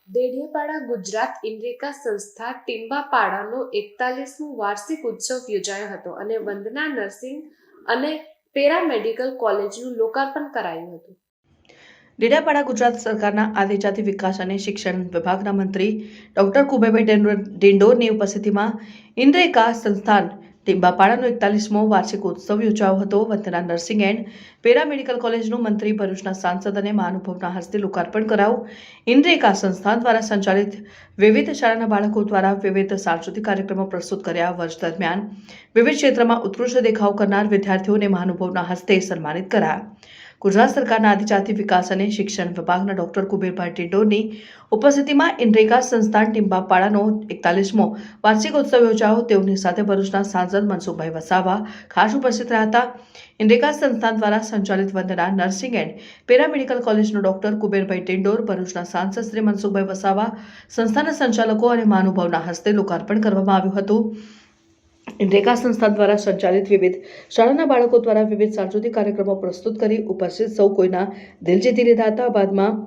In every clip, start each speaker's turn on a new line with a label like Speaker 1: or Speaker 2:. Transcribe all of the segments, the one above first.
Speaker 1: દેડિયાપાડા ગુજરાત ઇન્દ્રિકા સંસ્થા ટીમ્બાપાડાનો 41મો વાર્ષિક ઉત્સવ યોજાયો હતો અને વંદના નર્સિંગ અને પેરામેડિકલ કોલેજનું લોકાર્પણ કરાયું હતું.
Speaker 2: ડેડિયાપાડા ગુજરાત સરકારના આદિજાતિ વિકાસ અને શિક્ષણ વિભાગના મંત્રી ડોક્ટર કુબેરભાઈ ડિંડોરની ઉપસ્થિતિમાં ઇન્દ્રિકા સંસ્થાન ટીમ્બાપાડાનો 41મો વાર્ષિક ઉત્સવ યોજાયો હતો. વંદના નર્સિંગ એન્ડ પેરામેડિકલ કોલેજનું મંત્રી ભરૂચના સાંસદ અને મહાનુભાવના હસ્તે લોકાર્પણ કરાયું. ઇન્દ્રિકા સંસ્થાન દ્વારા સંચાલિત વિવિધ શાળાના બાળકો દ્વારા વિવિધ સાંસ્કૃતિક કાર્યક્રમો પ્રસ્તુત કર્યા. વર્ષ દરમિયાન વિવિધ ક્ષેત્રમાં ઉત્કૃષ્ટ દેખાવ કરનાર વિદ્યાર્થીઓને મહાનુભાવના હસ્તે સન્માનિત કરાયા. ગુજરાત સરકારના આદિજાતિ વિકાસ અને શિક્ષણ વિભાગના ડોક્ટર કુબેરભાઈ ડિંડોરની ઉપસ્થિતિમાં ઇન્દ્રિકા સંસ્થાન ટીમ્બાપાડાનો 41મો વાર્ષિક ઉત્સવ યોજાયો. તેઓની સાથે ભરૂચના સાંસદ મનસુખભાઈ વસાવા ખાસ ઉપસ્થિત રહ્યા હતા. ઇન્દ્રિકા સંસ્થાન દ્વારા સંચાલિત વંદના નર્સિંગ એન્ડ પેરામેડિકલ કોલેજનો ડોક્ટર કુબેરભાઈ ડિંડોર, ભરૂચના સાંસદ શ્રી મનસુખભાઈ વસાવા, સંસ્થાના સંચાલકો અને મહાનુભાવના હસ્તે લોકાર્પણ કરવામાં આવ્યું હતું. ઇન્દ્રિકા સંસ્થા દ્વારા સંચાલિત વિવિધ શાળાના બાળકો દ્વારા વિવિધ સાંસ્કૃતિક કાર્યક્રમો પ્રસ્તુત કરી ઉપસ્થિત સૌ કોઈના દિલ જીતી લીધા હતા. બાદમાં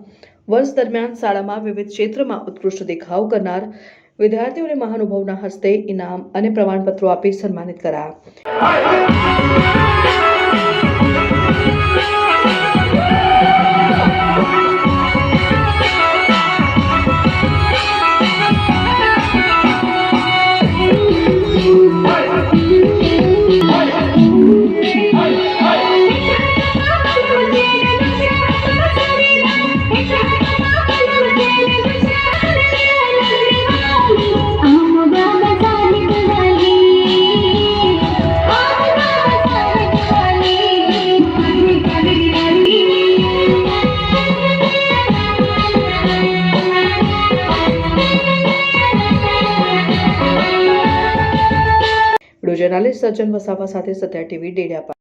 Speaker 2: વર્ષ દરમિયાન શાળામાં વિવિધ ક્ષેત્રમાં ઉત્કૃષ્ટ દેખાવ કરનાર વિદ્યાર્થીઓને મહાનુભાવના હસ્તે ઇનામ અને પ્રમાણપત્રો આપી સન્માનિત કરાયા. જર્નાલિસ્ટ સજ્જન વસાવા સાથે સત્યા ટીવી, ડેડિયાપાડા.